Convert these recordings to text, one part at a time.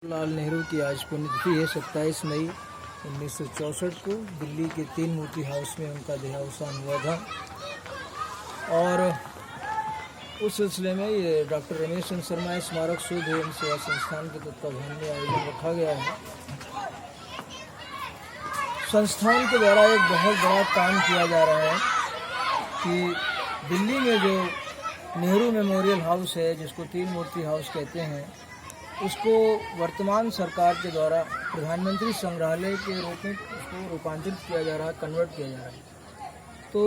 जवाहरलाल नेहरू की आज पुण्यतिथि है 27 मई 1964 को दिल्ली के 3 मूर्ति हाउस में उनका देहावसान हुआ था। और उस सिलसिले में ये डॉक्टर रमेश चंद्र शर्मा स्मारक शोध एवं सेवा संस्थान के तत्वाधान में आयोजन रखा गया है। संस्थान के द्वारा एक बहुत बड़ा काम किया जा रहा है कि दिल्ली में जो नेहरू मेमोरियल हाउस है, जिसको 3 मूर्ति हाउस कहते हैं, उसको वर्तमान सरकार के द्वारा प्रधानमंत्री संग्रहालय के रूप में उसको रूपांतरित किया जा रहा है, कन्वर्ट किया जा रहा है। तो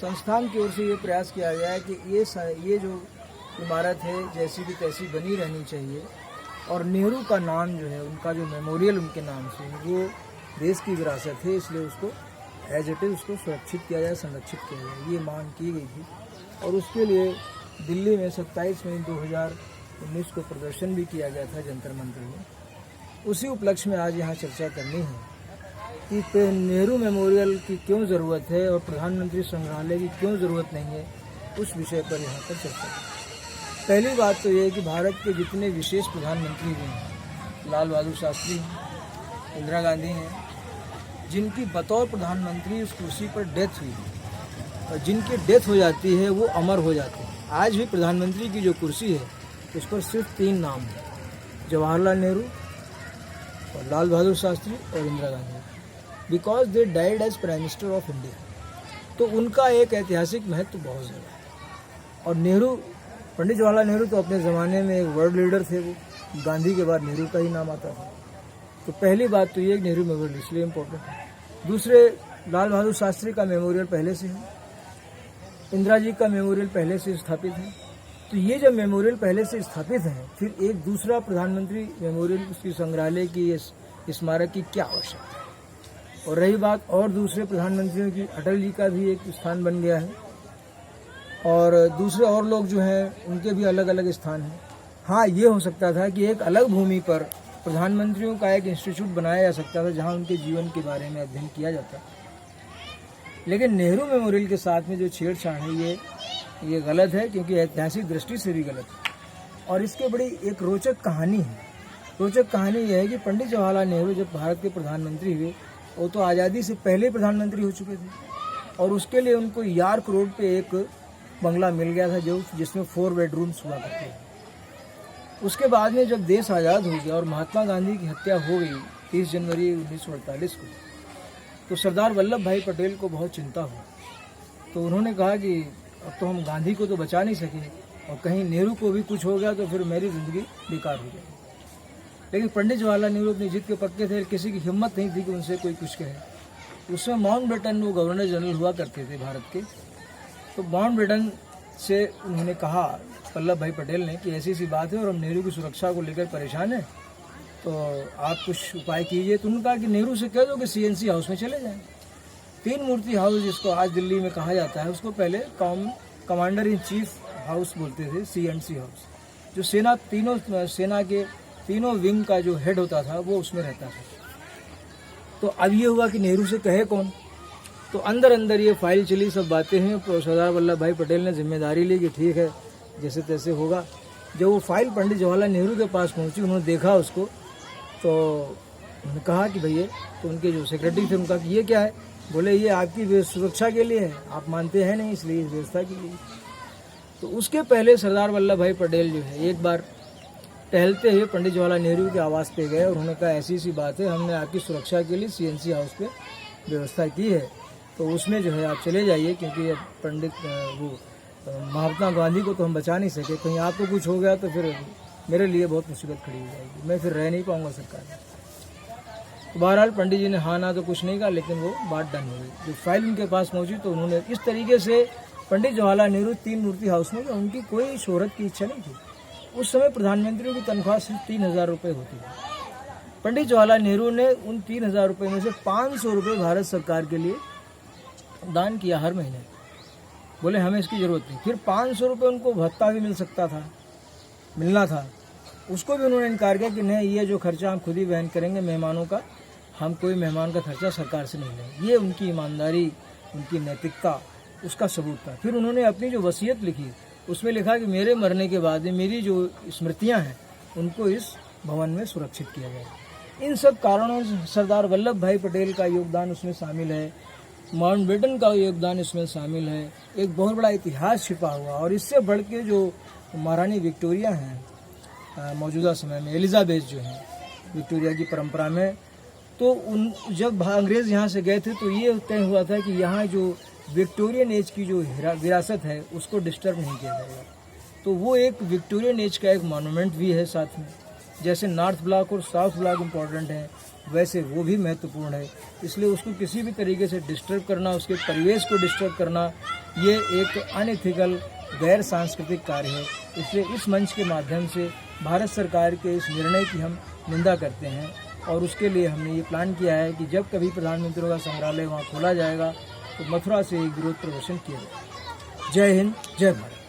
संस्थान की ओर से ये प्रयास किया गया है कि ये जो इमारत है जैसी की तैसी बनी रहनी चाहिए, और नेहरू का नाम जो है, उनका जो मेमोरियल उनके नाम से, वो देश की विरासत है, इसलिए उसको एज इट इज उसको सुरक्षित किया जाए, संरक्षित किया जाए, ये मांग की गई थी। और उसके लिए दिल्ली में 27 मई 2019 को प्रदर्शन भी किया गया था जंतर मंतर में। उसी उपलक्ष्य में आज यहाँ चर्चा करनी है कि नेहरू मेमोरियल की क्यों ज़रूरत है और प्रधानमंत्री संग्रहालय की क्यों ज़रूरत नहीं है, उस विषय पर यहाँ पर चर्चा करें। पहली बात तो ये है कि भारत के जितने विशेष प्रधानमंत्री हुए हैं, लाल बहादुर शास्त्री हैं, इंदिरा गांधी हैं, जिनकी बतौर प्रधानमंत्री उस कुर्सी पर डेथ हुई है, और जिनकी डेथ हो जाती है वो अमर हो जाते हैं। आज भी प्रधानमंत्री की जो कुर्सी है उस पर सिर्फ 3 नाम हैं, जवाहरलाल नेहरू और लाल बहादुर शास्त्री और Indira Gandhi, because they died as prime minister of India. तो उनका एक ऐतिहासिक महत्व बहुत ज़्यादा है। और नेहरू, पंडित जवाहरलाल नेहरू तो अपने ज़माने में एक वर्ल्ड लीडर थे, वो गांधी के बाद नेहरू का ही नाम आता था। तो पहली बात तो ये नेहरू मेमोरियल इसलिए इम्पोर्टेंट है। दूसरे, लाल बहादुर शास्त्री का मेमोरियल पहले से है, इंदिरा जी का मेमोरियल पहले से स्थापित है। तो ये जब मेमोरियल पहले से स्थापित है, फिर एक दूसरा प्रधानमंत्री मेमोरियल, उसकी संग्रहालय की, स्मारक की क्या आवश्यकता है। और रही बात और दूसरे प्रधानमंत्रियों की, अटल जी का भी एक स्थान बन गया है, और दूसरे और लोग जो हैं उनके भी अलग अलग स्थान हैं। हाँ, ये हो सकता था कि एक अलग भूमि पर प्रधानमंत्रियों का एक इंस्टीट्यूट बनाया जा सकता था जहाँ उनके जीवन के बारे में अध्ययन किया जाता। लेकिन नेहरू मेमोरियल के साथ में जो छेड़छाड़ है ये गलत है, क्योंकि ऐतिहासिक दृष्टि से भी गलत है। और इसके बड़ी एक रोचक कहानी है। रोचक कहानी यह है कि पंडित जवाहरलाल नेहरू जब भारत के प्रधानमंत्री हुए, वो तो आज़ादी से पहले प्रधानमंत्री हो चुके थे, और उसके लिए उनको यार्क रोड पे एक बंगला मिल गया था जिसमें 4 बेडरूम्स हुआ करते थे। उसके बाद में जब देश आज़ाद हो गया और महात्मा गांधी की हत्या हो गई 30 जनवरी 1948 को, तो सरदार वल्लभ भाई पटेल को बहुत चिंता हुई। तो उन्होंने कहा कि अब तो हम गांधी को तो बचा नहीं सके, और कहीं नेहरू को भी कुछ हो गया तो फिर मेरी ज़िंदगी बेकार हो जाएगी। लेकिन पंडित जवाहरलाल नेहरू अपनी जिद के पक्के थे, किसी की हिम्मत नहीं थी कि उनसे कोई कुछ कहे। उसमें माउंटबेटन, वो गवर्नर जनरल हुआ करते थे भारत के, तो माउंटबेटन से उन्होंने कहा वल्लभ भाई पटेल ने कि ऐसी सी बात है और हम नेहरू की सुरक्षा को लेकर परेशान हैं, तो आप कुछ उपाय कीजिए। तो उन्होंने कहा कि नेहरू से कह दो कि CNC हाउस में चले जाएं। 3 मूर्ति हाउस जिसको आज दिल्ली में कहा जाता है, उसको पहले कमांडर इन चीफ हाउस बोलते थे, CNC हाउस, जो सेना के तीनों विंग का जो हेड होता था वो उसमें रहता था। तो अब ये हुआ कि नेहरू से कहे कौन, तो अंदर अंदर ये फाइल चली, सब बातें हैं। तो सरदार वल्लभ भाई पटेल ने जिम्मेदारी ली कि ठीक है, जैसे तैसे होगा। जब वो फाइल पंडित जवाहरलाल नेहरू के पास पहुंची, उन्होंने देखा उसको, तो उन्होंने कहा कि भैया, तो उनके जो सेक्रेटरी थे उनका कि ये क्या है, बोले ये आपकी सुरक्षा के लिए है, आप मानते हैं नहीं, इसलिए इस व्यवस्था की गई। तो उसके पहले सरदार वल्लभ भाई पटेल जो है एक बार टहलते हुए पंडित जवाहरलाल नेहरू के आवास पे गए, और उन्होंने कहा ऐसी सी बात है, हमने आपकी सुरक्षा के लिए CNC हाउस पे व्यवस्था की है, तो उसमें जो है आप चले जाइए, क्योंकि पंडित महात्मा गांधी को तो हम बचा नहीं सके, कहीं आपको कुछ हो गया तो फिर मेरे लिए बहुत मुसीबत खड़ी हो जाएगी, मैं फिर रह नहीं पाऊँगा सरकार में। तो बहरहाल पंडित जी ने हाँ ना तो कुछ नहीं कहा, लेकिन वो बात डन हो गई। जो फाइल उनके पास पहुंची, तो उन्होंने इस तरीके से पंडित जवाहरलाल नेहरू 3 मूर्ति हाउस में, उनकी कोई शोहरत की इच्छा नहीं थी। उस समय प्रधानमंत्रियों की तनख्वाह सिर्फ 3000 रुपये होती थी। पंडित जवाहरलाल नेहरू ने उन 3000 रुपये में से 500 रुपये भारत सरकार के लिए दान किया हर महीने। बोले हमें इसकी ज़रूरत नहीं। फिर 500 रुपये उनको भत्ता भी मिलना था, उसको भी उन्होंने इनकार किया कि नहीं, ये जो खर्चा हम खुद ही वहन करेंगे मेहमानों का, हम कोई मेहमान का खर्चा सरकार से नहीं लेंगे। ये उनकी ईमानदारी, उनकी नैतिकता, उसका सबूत था। फिर उन्होंने अपनी जो वसीयत लिखी, उसमें लिखा कि मेरे मरने के बाद मेरी जो स्मृतियां हैं उनको इस भवन में सुरक्षित किया जाए। इन सब कारणों से सरदार वल्लभ भाई पटेल का योगदान उसमें शामिल है, माउंटबेटन का योगदान इसमें शामिल है। एक बहुत बड़ा इतिहास छिपा हुआ, और इससे बढ़ के जो महारानी विक्टोरिया हैं मौजूदा समय में, एलिजाबेथ जो हैं विक्टोरिया की परंपरा में, तो उन जब अंग्रेज़ यहाँ से गए थे तो ये तय हुआ था कि यहाँ जो विक्टोरियन एज की जो विरासत है उसको डिस्टर्ब नहीं किया जाएगा। तो वो एक विक्टोरियन एज का एक मॉन्यूमेंट भी है साथ में। जैसे नॉर्थ ब्लॉक और साउथ ब्लॉक इम्पोर्टेंट है, वैसे वो भी महत्वपूर्ण है। इसलिए उसको किसी भी तरीके से डिस्टर्ब करना, उसके परिवेश को डिस्टर्ब करना, ये एक अनएथिकल गैर सांस्कृतिक कार्य है। इसलिए इस मंच के माध्यम से भारत सरकार के इस निर्णय की हम निंदा करते हैं, और उसके लिए हमने ये प्लान किया है कि जब कभी प्रधानमंत्रियों का संग्रहालय वहाँ खोला जाएगा तो मथुरा से एक विरोध प्रदर्शन किया जाएगा। जय हिंद, जय भारत।